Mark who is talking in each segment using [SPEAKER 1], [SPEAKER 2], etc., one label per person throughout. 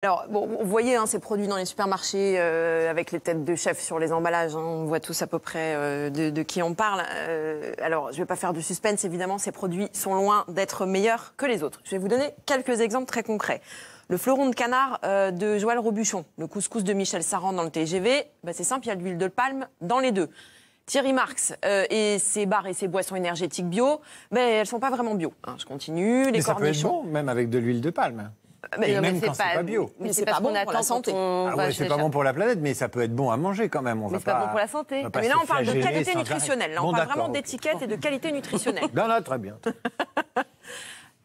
[SPEAKER 1] Alors, bon, vous voyez ces produits dans les supermarchés avec les têtes de chef sur les emballages. On voit tous à peu près de qui on parle. Alors, je ne vais pas faire du suspense, évidemment. Ces produits sont loin d'être meilleurs que les autres. Je vais vous donner quelques exemples très concrets. Le fleuron de canard de Joël Robuchon, le couscous de Michel Saran dans le TGV, c'est simple, il y a de l'huile de palme dans les deux. Thierry Marx et ses bars et ses boissons énergétiques bio, elles ne sont pas vraiment bio. Je continue. Les
[SPEAKER 2] mais ça
[SPEAKER 1] cornichons.
[SPEAKER 2] peut être bon, même avec de l'huile de palme. Et même quand c'est pas bio.
[SPEAKER 1] Mais c'est pas bon pour la santé.
[SPEAKER 2] C'est pas bon pour la planète, mais ça peut être bon à manger quand même.
[SPEAKER 3] Mais c'est pas bon pour la santé.
[SPEAKER 1] Mais là, on parle de qualité nutritionnelle. Là, on parle vraiment d'étiquette et de qualité nutritionnelle.
[SPEAKER 2] Non, très bien.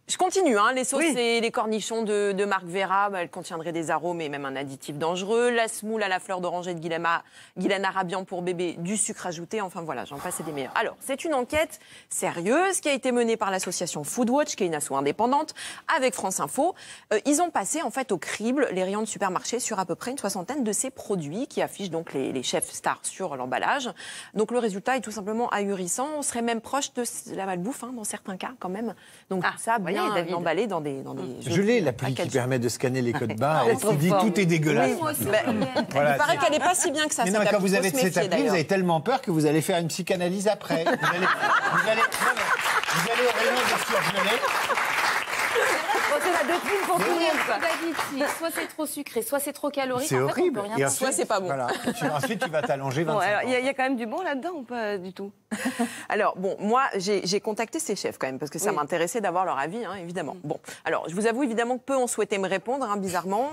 [SPEAKER 1] Je continue, les sauces et les cornichons de Marc Vera, elles contiendraient des arômes et même un additif dangereux. La semoule à la fleur d'oranger de Guylaine Arabian pour bébé, du sucre ajouté, enfin voilà, j'en passe et des meilleurs. Alors, c'est une enquête sérieuse qui a été menée par l'association Foodwatch, qui est une asso indépendante, avec France Info. Ils ont passé en fait au crible les rayons de supermarché sur à peu près une soixantaine de ces produits qui affichent donc les chefs stars sur l'emballage. Donc le résultat est tout simplement ahurissant. On serait même proche de la malbouffe dans certains cas quand même. Donc tout ça bien emballé dans des
[SPEAKER 2] je l'ai, l'appli qui permet de scanner les codes barres et qui dit tout est dégueulasse.
[SPEAKER 1] Oui, il paraît qu'elle n'est pas si bien que ça.
[SPEAKER 2] Mais non, quand vous avez cette appli, vous avez tellement peur que vous allez faire une psychanalyse après. Vous allez au rayon des surgelés.
[SPEAKER 3] C'est la doctrine pour tout le monde. Soit c'est trop sucré, soit c'est trop calorique.
[SPEAKER 2] C'est horrible.
[SPEAKER 3] On peut rien
[SPEAKER 1] soit c'est pas bon.
[SPEAKER 2] Voilà. Ensuite, tu vas t'allonger 25 ans.
[SPEAKER 3] Il y a quand même du bon là-dedans ou pas du tout?
[SPEAKER 1] Alors, bon, moi, j'ai contacté ces chefs quand même, parce que ça m'intéressait d'avoir leur avis, évidemment. Bon, alors, je vous avoue évidemment que peu ont souhaité me répondre, bizarrement.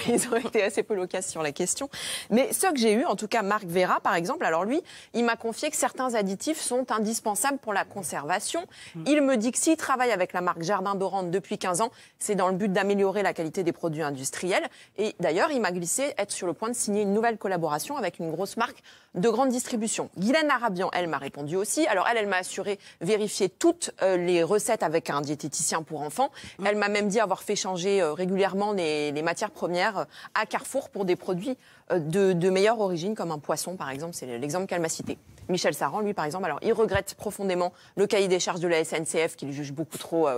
[SPEAKER 1] Ils ont été assez peu loquaces sur la question. Mais ceux que j'ai eus, en tout cas Marc Vera, par exemple, alors lui, il m'a confié que certains additifs sont indispensables pour la conservation. Il me dit que s'il travaille avec la marque Jardin d'Orande depuis 15 ans, c'est dans le but d'améliorer la qualité des produits industriels. Et d'ailleurs, il m'a glissé être sur le point de signer une nouvelle collaboration avec une grosse marque de grande distribution. Guylaine Arabian, elle m'a répondu aussi. Alors elle m'a assuré vérifier toutes les recettes avec un diététicien pour enfants. Elle m'a même dit avoir fait changer régulièrement les matières premières à Carrefour pour des produits de meilleure origine, comme un poisson par exemple. C'est l'exemple qu'elle m'a cité. Michel Saran, lui, par exemple, alors il regrette profondément le cahier des charges de la SNCF qu'il juge beaucoup trop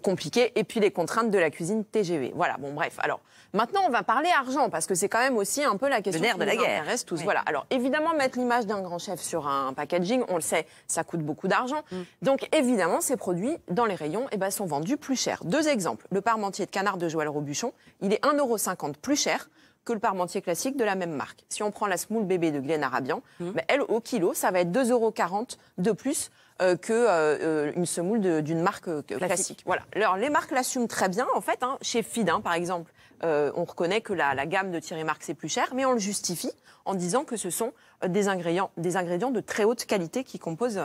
[SPEAKER 1] compliqué, et puis les contraintes de la cuisine TGV. Voilà, bon, bref. Alors, maintenant, on va parler argent, parce que c'est quand même aussi un peu la question
[SPEAKER 3] qui nous
[SPEAKER 1] intéresse tous. Oui. Voilà. Alors, évidemment, mettre l'image d'un grand chef sur un packaging, on le sait, ça coûte beaucoup d'argent. Donc, évidemment, ces produits, dans les rayons, sont vendus plus cher. Deux exemples. Le parmentier de canard de Joël Robuchon, il est 1,50 € plus cher que le parmentier classique de la même marque. Si on prend la semoule bébé de Guylaine Arabian, elle, au kilo, ça va être 2,40 € de plus qu'une semoule d'une marque classique. Voilà. Alors, les marques l'assument très bien, en fait. Chez Feed, par exemple, on reconnaît que la gamme de Thierry Marx est plus chère, mais on le justifie en disant que ce sont des ingrédients de très haute qualité qui composent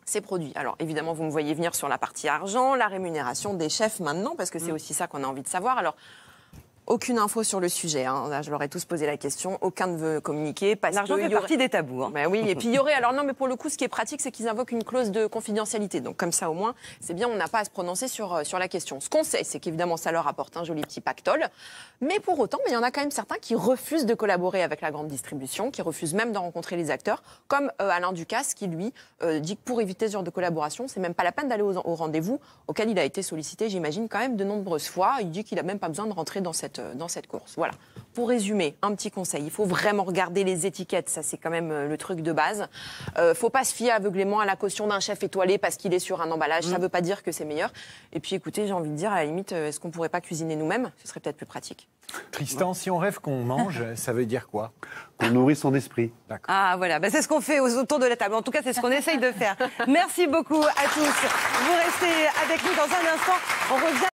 [SPEAKER 1] ces produits. Alors, évidemment, vous me voyez venir sur la partie argent, la rémunération des chefs maintenant, parce que c'est aussi ça qu'on a envie de savoir. Alors, aucune info sur le sujet. Là, je leur ai tous posé la question. Aucun ne veut communiquer.
[SPEAKER 3] L'argent fait partie des tabous.
[SPEAKER 1] Oui, et puis il y aurait... Alors non, mais pour le coup, ce qui est pratique, c'est qu'ils invoquent une clause de confidentialité. Donc comme ça, au moins, c'est bien, on n'a pas à se prononcer sur la question. Ce qu'on sait, c'est qu'évidemment, ça leur apporte un joli petit pactole. Mais pour autant, il y en a quand même certains qui refusent de collaborer avec la grande distribution, qui refusent même d'en rencontrer les acteurs, comme Alain Ducasse, qui lui dit que pour éviter ce genre de collaboration, c'est même pas la peine d'aller au rendez-vous auquel il a été sollicité, j'imagine, quand même de nombreuses fois. Il dit qu'il a même pas besoin de rentrer dans cette course. Voilà. Pour résumer, un petit conseil, il faut vraiment regarder les étiquettes, ça c'est quand même le truc de base. Faut pas se fier aveuglément à la caution d'un chef étoilé parce qu'il est sur un emballage, ça veut pas dire que c'est meilleur. Et puis écoutez, j'ai envie de dire, à la limite, est-ce qu'on pourrait pas cuisiner nous-mêmes? Ce serait peut-être plus pratique.
[SPEAKER 2] Tristan, si on rêve qu'on mange, ça veut dire quoi?
[SPEAKER 4] Qu'on nourrit son esprit.
[SPEAKER 2] D'accord.
[SPEAKER 3] Ah voilà, c'est ce qu'on fait autour de la table. En tout cas, c'est ce qu'on essaye de faire. Merci beaucoup à tous. Vous restez avec nous dans un instant. On revient.